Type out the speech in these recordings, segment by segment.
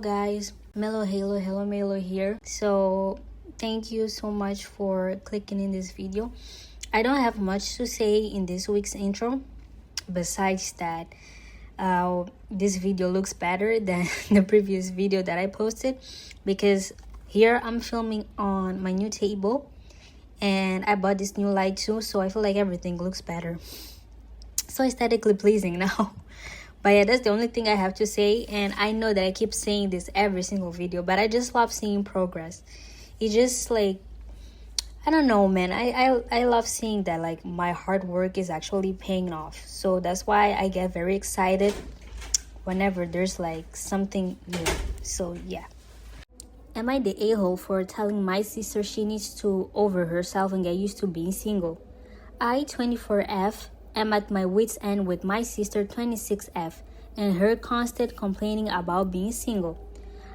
guys, Mellow Halo, Hello Melo here. So thank you so much for clicking in this video. I don't have much to say in this week's intro besides that this video looks better than the previous video that I posted, because here I'm filming on my new table and I bought this new light too, so I feel like everything looks better, so aesthetically pleasing now. But yeah, that's the only thing I have to say. And I know that I keep saying this every single video, but I just love seeing progress. It just like, I don't know, man. I love seeing that like my hard work is actually paying off. So that's why I get very excited whenever there's like something new. So yeah. Am I the a-hole for telling my sister she needs to over herself and get used to being single? I, 24F, am at my wit's end with my sister, 26F, and her constant complaining about being single.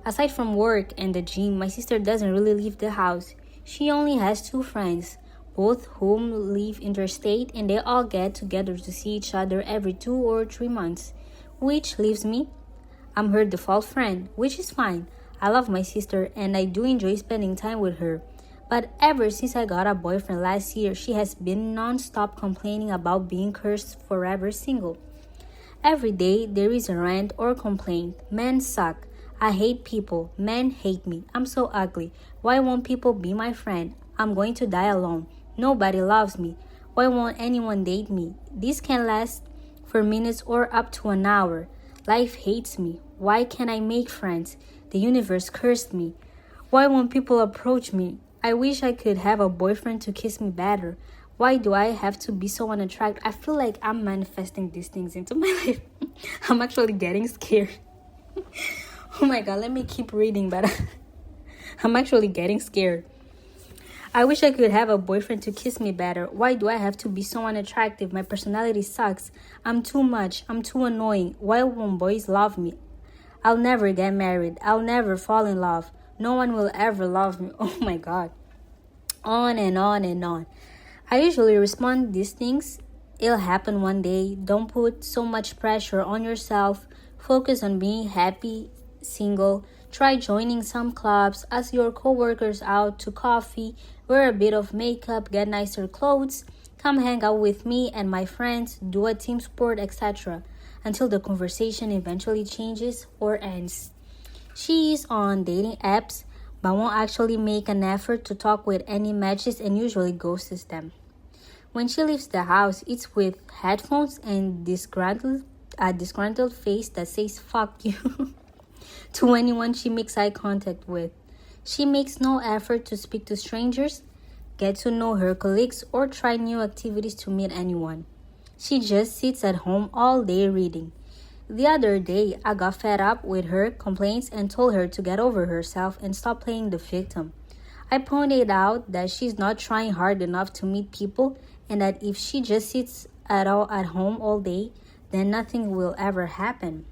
Aside from work and the gym, my sister doesn't really leave the house. She only has 2 friends, both whom live interstate, and they all get together to see each other every 2 or 3 months, which leaves me. I'm her default friend, which is fine. I love my sister and I do enjoy spending time with her. But ever since I got a boyfriend last year, she has been non-stop complaining about being cursed forever single. Every day there is a rant or complaint. Men suck. I hate people. Men hate me. I'm so ugly. Why won't people be my friend? I'm going to die alone. Nobody loves me. Why won't anyone date me? This can last for minutes or up to an hour. Life hates me. Why can't I make friends? The universe cursed me. Why won't people approach me? I wish I could have a boyfriend to kiss me better. Why do I have to be so unattractive? I feel like I'm manifesting these things into my life. I'm actually getting scared. Oh my god, let me keep reading, but I'm actually getting scared. I wish I could have a boyfriend to kiss me better. Why do I have to be so unattractive? My personality sucks. I'm too much. I'm too annoying. Why won't boys love me? I'll never get married. I'll never fall in love. No one will ever love me. Oh my god. On and on and on. I usually respond these things. It'll happen one day. Don't put so much pressure on yourself. Focus on being happy, single. Try joining some clubs. Ask your coworkers out to coffee. Wear a bit of makeup. Get nicer clothes. Come hang out with me and my friends. Do a team sport, etc. Until the conversation eventually changes or ends. She is on dating apps, but won't actually make an effort to talk with any matches and usually ghosts them. When she leaves the house, it's with headphones and a disgruntled face that says fuck you to anyone she makes eye contact with. She makes no effort to speak to strangers, get to know her colleagues, or try new activities to meet anyone. She just sits at home all day reading. The other day, I got fed up with her complaints and told her to get over herself and stop playing the victim. I pointed out that she's not trying hard enough to meet people and that if she just sits at home all day, then nothing will ever happen.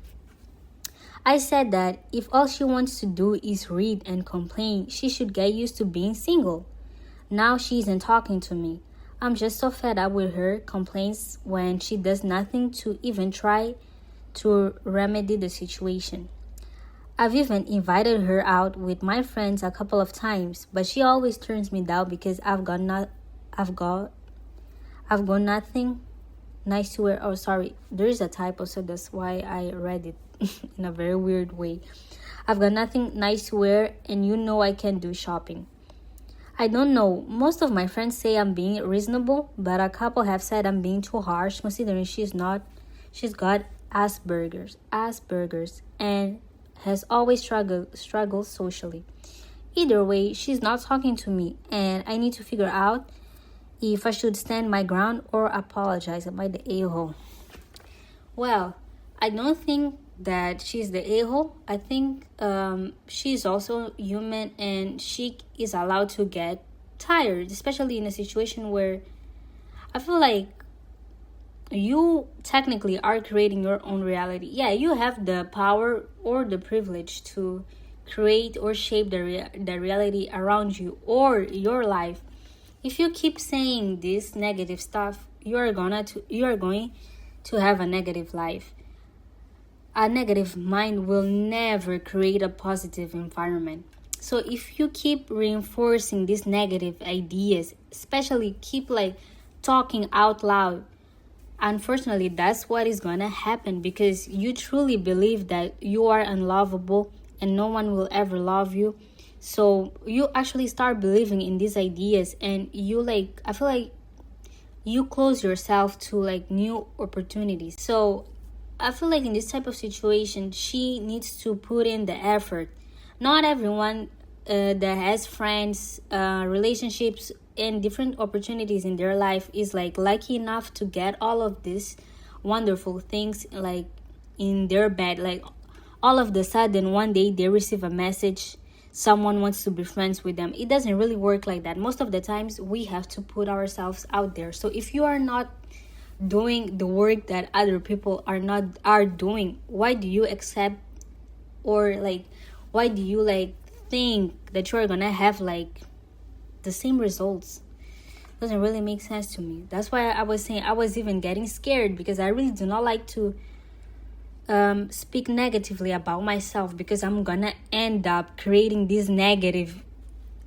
I said that if all she wants to do is read and complain, she should get used to being single. Now she isn't talking to me. I'm just so fed up with her complaints when she does nothing to even try to remedy the situation. I've even invited her out with my friends a couple of times, but she always turns me down because I've got nothing nice to wear. Oh, sorry, there is a typo, so that's why I read it in a very weird way. I've got nothing nice to wear, and you know I can do shopping. I don't know. Most of my friends say I'm being reasonable, but a couple have said I'm being too harsh, considering she's got Asperger's, and has always struggled socially. Either way, she's not talking to me, and I need to figure out if I should stand my ground or apologize. Am I the a-hole? Well, I don't think that she's the a-hole. I think she's also human, and she is allowed to get tired, especially in a situation where I feel like you technically are creating your own reality. Yeah, you have the power or the privilege to create or shape the reality around you or your life. If you keep saying this negative stuff, you are going to have a negative life. a negative mind will never create a positive environment. So if you keep reinforcing these negative ideas, especially keep like talking out loud, unfortunately that's what is gonna happen, because you truly believe that you are unlovable and no one will ever love you. So you actually start believing in these ideas, and you like, I feel like you close yourself to like new opportunities. So I feel like in this type of situation, she needs to put in the effort. Not everyone that has friends, relationships, and different opportunities in their life is like lucky enough to get all of these wonderful things like in their bed. Like all of the sudden, one day they receive a message, someone wants to be friends with them. It doesn't really work like that. Most of the times, we have to put ourselves out there. So if you are not doing the work that other people are doing, why do you accept, or like why do you like think that you're gonna have like the same results? Doesn't really make sense to me. That's why I was saying I was even getting scared, because I really do not like to speak negatively about myself, because I'm gonna end up creating these negative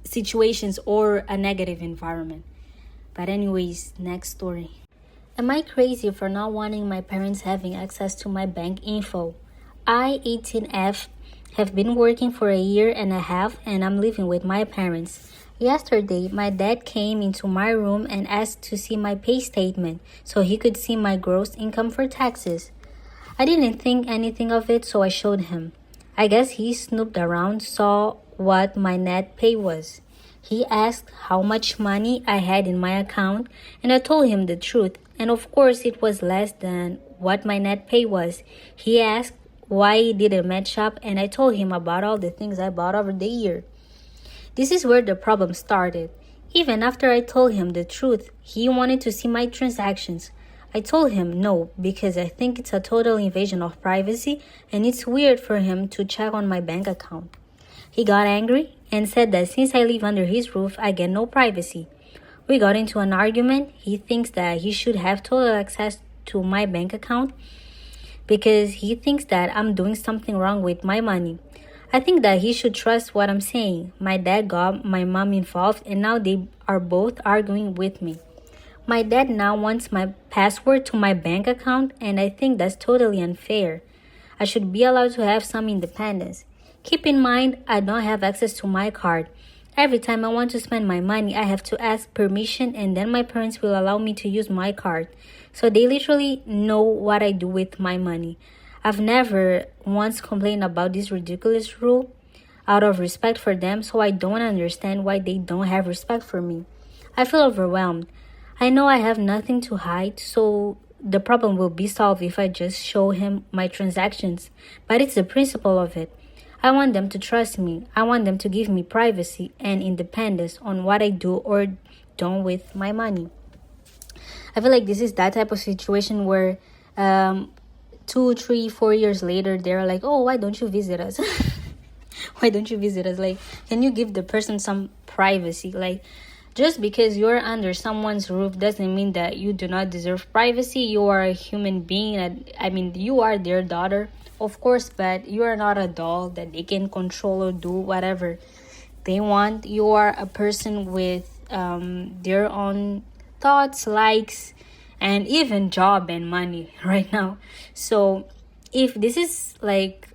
situations or a negative environment. But anyways, next story. Am I crazy for not wanting my parents having access to my bank info? I, 18F, have been working for a year and a half, and I'm living with my parents. Yesterday, my dad came into my room and asked to see my pay statement so he could see my gross income for taxes. I didn't think anything of it, so I showed him. I guess he snooped around, saw what my net pay was. He asked how much money I had in my account, and I told him the truth. And of course, it was less than what my net pay was. He asked why it didn't match up, and I told him about all the things I bought over the year. This is where the problem started. Even after I told him the truth, he wanted to see my transactions. I told him no, because I think it's a total invasion of privacy, and it's weird for him to check on my bank account. He got angry and said that since I live under his roof, I get no privacy. We got into an argument. He thinks that he should have total access to my bank account because he thinks that I'm doing something wrong with my money. I think that he should trust what I'm saying. My dad got my mom involved, and now they are both arguing with me. My dad now wants my password to my bank account, and I think that's totally unfair. I should be allowed to have some independence. Keep in mind, I don't have access to my card. Every time I want to spend my money, I have to ask permission, and then my parents will allow me to use my card. So they literally know what I do with my money. I've never once complained about this ridiculous rule out of respect for them, so I don't understand why they don't have respect for me. I feel overwhelmed. I know I have nothing to hide, so the problem will be solved if I just show him my transactions. But it's the principle of it. I want them to trust me. I want them to give me privacy and independence on what I do or don't with my money. I feel like this is that type of situation where 2, 3, 4 years later, they're like, oh, why don't you visit us? Why don't you visit us? Like, can you give the person some privacy? Like, just because you're under someone's roof doesn't mean that you do not deserve privacy. You are a human being. I mean, you are their daughter, of course, but you are not a doll that they can control or do whatever they want. You are a person with their own thoughts, likes, and even job and money right now. So if this is like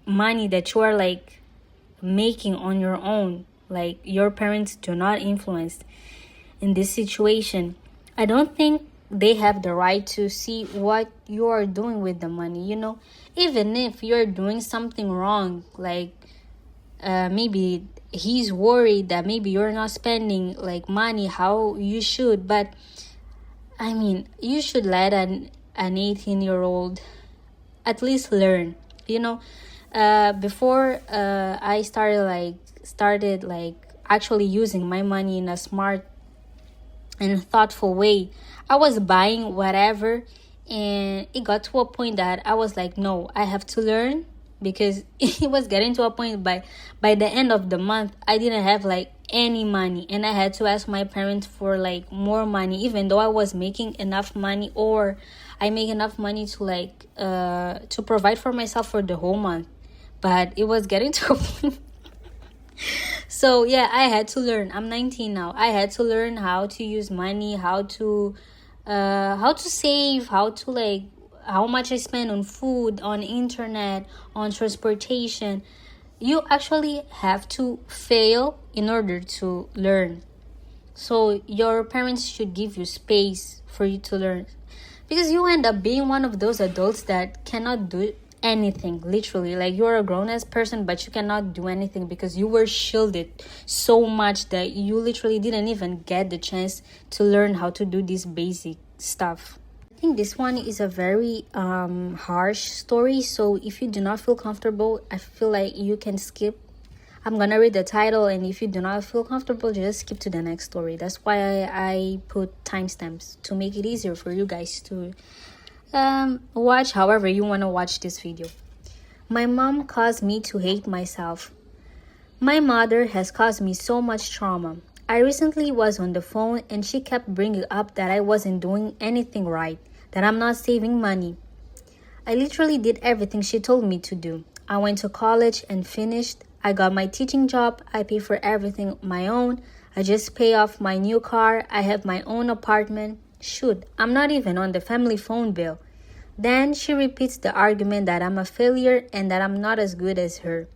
money that you are like making on your own, like your parents do not influence in this situation, I don't think they have the right to see what you are doing with the money. You know, even if you're doing something wrong, like maybe he's worried that maybe you're not spending like money how you should, but I mean, you should let an 18-year-old at least learn. You know, before I started actually using my money in a smart and thoughtful way, I was buying whatever, and it got to a point that I was like, no, I have to learn because it was getting to a point by the end of the month I didn't have like any money, and I had to ask my parents for like more money, even though I was making enough money, or I make enough money to like to provide for myself for the whole month. But it was getting to a point. So yeah, I had to learn. I'm 19 now. I had to learn how to use money, how to save, how to like how much I spend on food, on internet, on transportation. You actually have to fail in order to learn. So your parents should give you space for you to learn, because you end up being one of those adults that cannot do anything, literally. Like, you're a grown-ass person, but you cannot do anything because you were shielded so much that you literally didn't even get the chance to learn how to do this basic stuff. I think this one is a very harsh story, so if you do not feel comfortable, I feel like you can skip. I'm gonna read the title, and if you do not feel comfortable, just skip to the next story. That's why I put timestamps, to make it easier for you guys to watch however you want to watch this video. My mom caused me to hate myself. My mother has caused me so much trauma. I recently was on the phone and she kept bringing up that I wasn't doing anything right, that I'm not saving money. I literally did everything she told me to do. I went to college and finished. I got my teaching job. I pay for everything my own. I just pay off my new car. I have my own apartment. Shoot, I'm not even on the family phone bill. Then she repeats the argument that I'm a failure and that I'm not as good as her.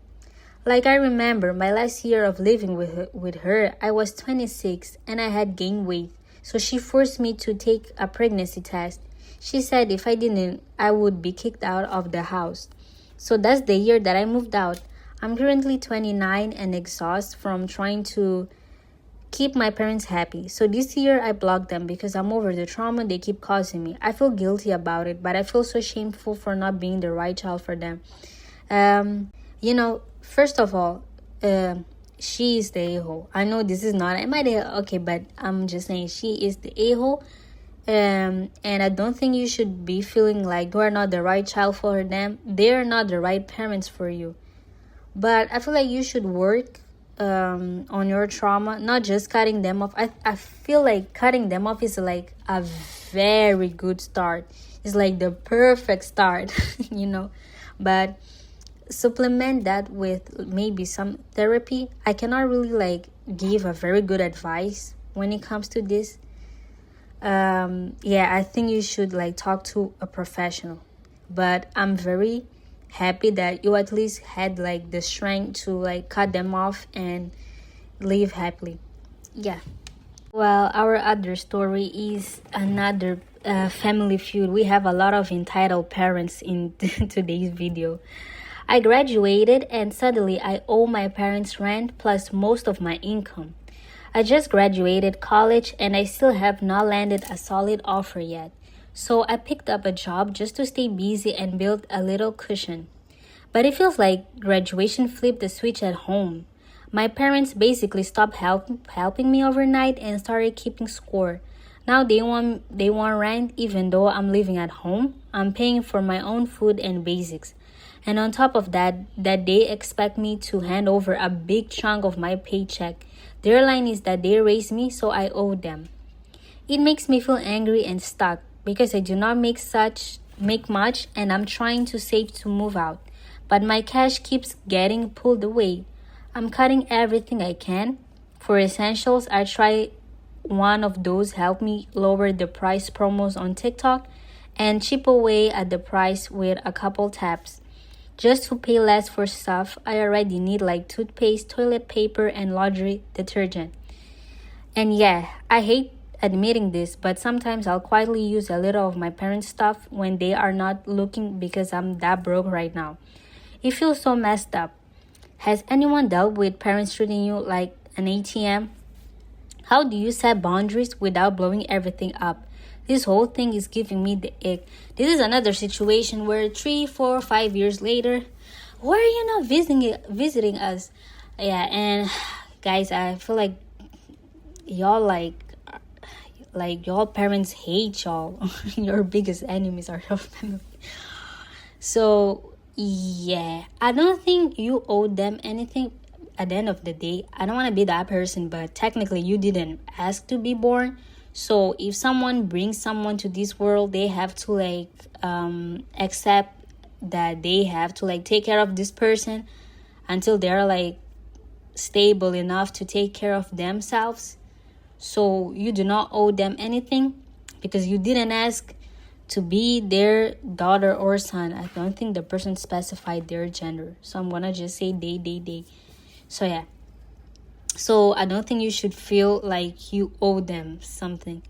Like, I remember my last year of living with her, I was 26 and I had gained weight. So she forced me to take a pregnancy test. She said if I didn't, I would be kicked out of the house. So that's the year that I moved out. I'm currently 29 and exhausted from trying to keep my parents happy. So this year I blocked them because I'm over the trauma they keep causing me. I feel guilty about it, but I feel so shameful for not being the right child for them. First of all, she is the a-hole. I know this is not, okay, but I'm just saying she is the a-hole. And I don't think you should be feeling like you are not the right child for them. They are not the right parents for you. But I feel like you should work on your trauma, not just cutting them off. I feel like cutting them off is like a very good start. It's like the perfect start, But supplement that with maybe some therapy. I cannot really like give a very good advice when it comes to this. I think you should like talk to a professional. But I'm very happy that you at least had like the strength to like cut them off and live happily. Yeah. Well, our other story is another family feud. We have a lot of entitled parents in today's video. I graduated and suddenly I owe my parents rent plus most of my income. I just graduated college and I still have not landed a solid offer yet. So I picked up a job just to stay busy and build a little cushion. But it feels like graduation flipped the switch at home. My parents basically stopped helping me overnight and started keeping score. Now they want rent even though I'm living at home. I'm paying for my own food and basics. And on top of that they expect me to hand over a big chunk of my paycheck. Their line is that they raised me, so I owe them. It makes me feel angry and stuck because I do not make much and I'm trying to save to move out. But my cash keeps getting pulled away. I'm cutting everything I can. For essentials, I try one of those help me lower the price promos on TikTok and chip away at the price with a couple taps. Just to pay less for stuff I already need, like toothpaste, toilet paper, and laundry detergent. And yeah, I hate admitting this, but sometimes I'll quietly use a little of my parents' stuff when they are not looking because I'm that broke right now. It feels so messed up. Has anyone dealt with parents treating you like an ATM? How do you set boundaries without blowing everything up? This whole thing is giving me the ick. This is another situation where 3, 4, 5 years later, why are you not visiting us? Yeah, and guys, I feel like y'all like y'all parents hate y'all. Your biggest enemies are your family. So Yeah, I don't think you owe them anything at the end of the day. I don't want to be that person, but technically, you didn't ask to be born. So, if someone brings someone to this world, they have to like accept that they have to like take care of this person until they're like stable enough to take care of themselves. So, you do not owe them anything because you didn't ask to be their daughter or son. I don't think the person specified their gender. So I'm gonna just say they. So yeah. So I don't think you should feel like you owe them something.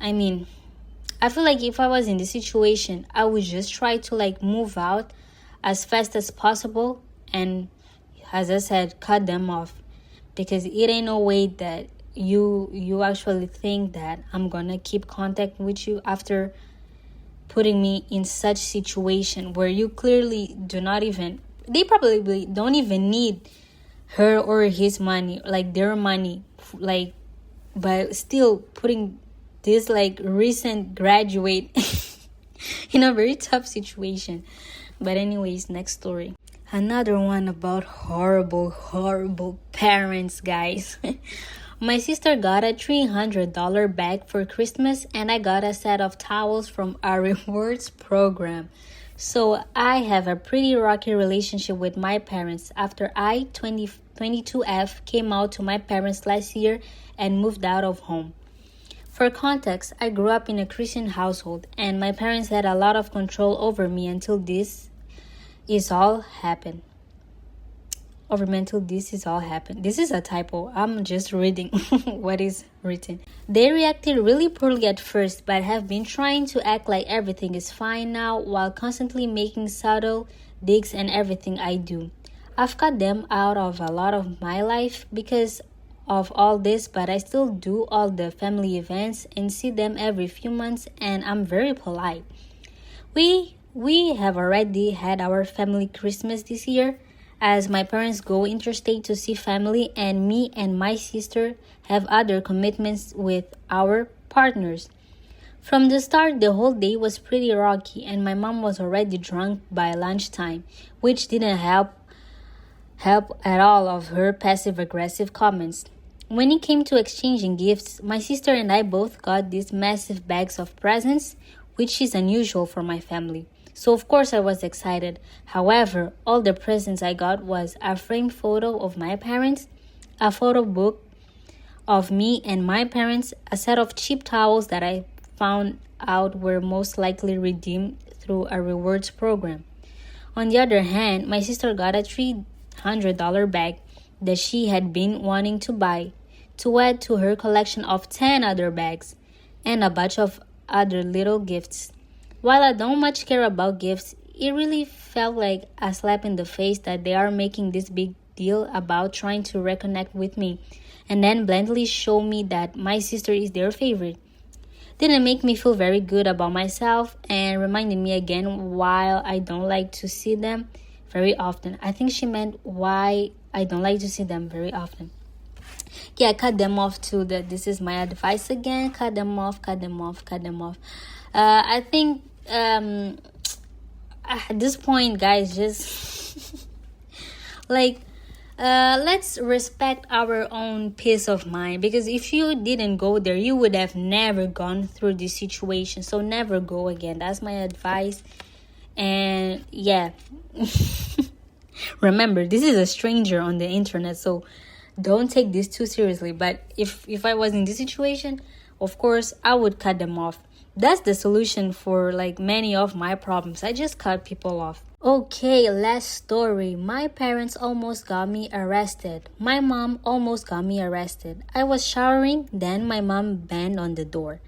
I mean, I feel like if I was in this situation, I would just try to like move out as fast as possible and, as I said, cut them off, because it ain't no way that you actually think that I'm gonna keep contact with you after putting me in such situation where you clearly do not even, they probably don't even need her or his money, like their money, like, but still putting this like recent graduate in a very tough situation. But anyways, next story. Another one about horrible parents, guys. My sister got a $300 bag for Christmas, and I got a set of towels from our rewards program. So I have a pretty rocky relationship with my parents after I-22F came out to my parents last year and moved out of home. For context, I grew up in a Christian household, and my parents had a lot of control over me until this is all happened. This is all happened. This is a typo. I'm just reading what is written. They reacted really poorly at first, but have been trying to act like everything is fine now while constantly making subtle digs and everything I do. I've cut them out of a lot of my life because of all this, but I still do all the family events and see them every few months, and I'm very polite. We have already had our family Christmas this year, as my parents go interstate to see family, and me and my sister have other commitments with our partners. From the start, the whole day was pretty rocky, and my mom was already drunk by lunchtime, which didn't help at all of her passive-aggressive comments. When it came to exchanging gifts, my sister and I both got these massive bags of presents, which is unusual for my family. So of course I was excited. However, all the presents I got was a framed photo of my parents, a photo book of me and my parents, a set of cheap towels that I found out were most likely redeemed through a rewards program. On the other hand, my sister got a $300 bag that she had been wanting to buy, to add to her collection of 10 other bags, and a bunch of other little gifts. While I don't much care about gifts, it really felt like a slap in the face that they are making this big deal about trying to reconnect with me, and then blandly show me that my sister is their favorite. Didn't make me feel very good about myself, and reminded me again why I don't like to see them very often. I think she meant why I don't like to see them very often. Yeah, cut them off too. This is my advice again. Cut them off. I think at this point, guys, just like let's respect our own peace of mind, because if you didn't go there, you would have never gone through this situation. So never go again. That's my advice. And yeah, remember, this is a stranger on the internet, so don't take this too seriously. But if I was in this situation, of course I would cut them off. That's the solution for like many of my problems. I just cut people off. Okay, last story. My parents almost got me arrested. My mom almost got me arrested. I was showering, then my mom banged on the door.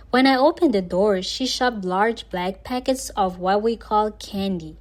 When I opened the door, she shoved large black packets of what we call candy.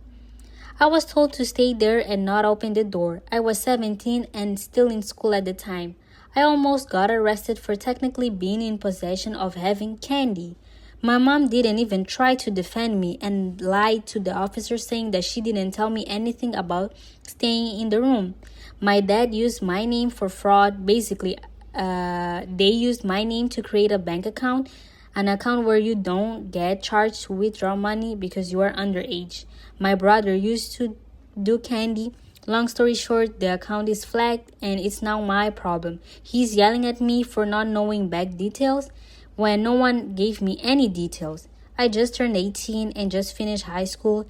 I was told to stay there and not open the door. I was 17 and still in school at the time. I almost got arrested for technically being in possession of having candy. My mom didn't even try to defend me and lied to the officer, saying that she didn't tell me anything about staying in the room. My dad used my name for fraud. Basically, they used my name to create a bank account, an account where you don't get charged to withdraw money because you are underage. My brother used to do candy. Long story short, the account is flagged and it's now my problem. He's yelling at me for not knowing bank details when no one gave me any details. I just turned 18 and just finished high school.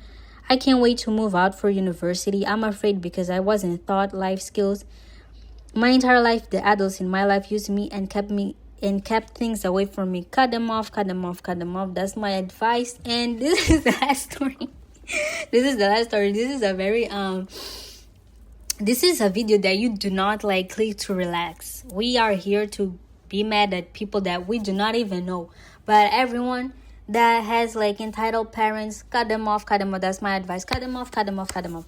I can't wait to move out for university. I'm afraid because I wasn't taught life skills. My entire life, the adults in my life used me and kept things away from me. Cut them off, cut them off, cut them off. That's my advice. And this is the last story. This is the last story. This is a very this is a video that you do not like click to relax. We are here to be mad at people that we do not even know. But everyone that has like entitled parents, cut them off, cut them off. That's my advice. Cut them off, cut them off, cut them off.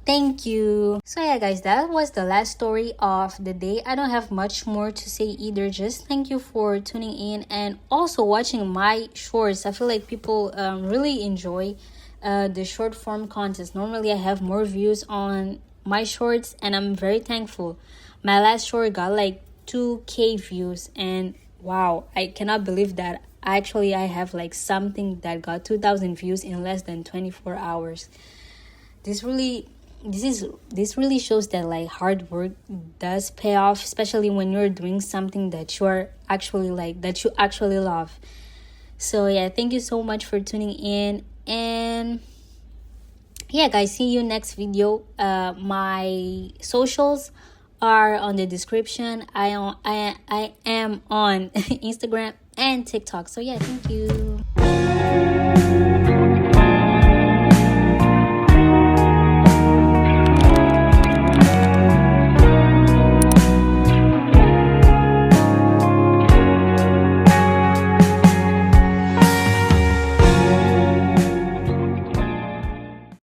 Thank you. So yeah, guys, that was the last story of the day. I don't have much more to say either. Just thank you for tuning in and also watching my shorts. I feel like people really enjoy the short form content. Normally I have more views on my shorts and I'm very thankful. My last short got like 2k views and wow, I cannot believe that I have like something that got 2,000 views in less than 24 hours. This really shows that like hard work does pay off, especially when you're doing something that you are actually like, that you actually love. So yeah, thank you so much for tuning in, and yeah guys, see you next video. My socials are on the description. I am on Instagram and TikTok. So yeah, thank you.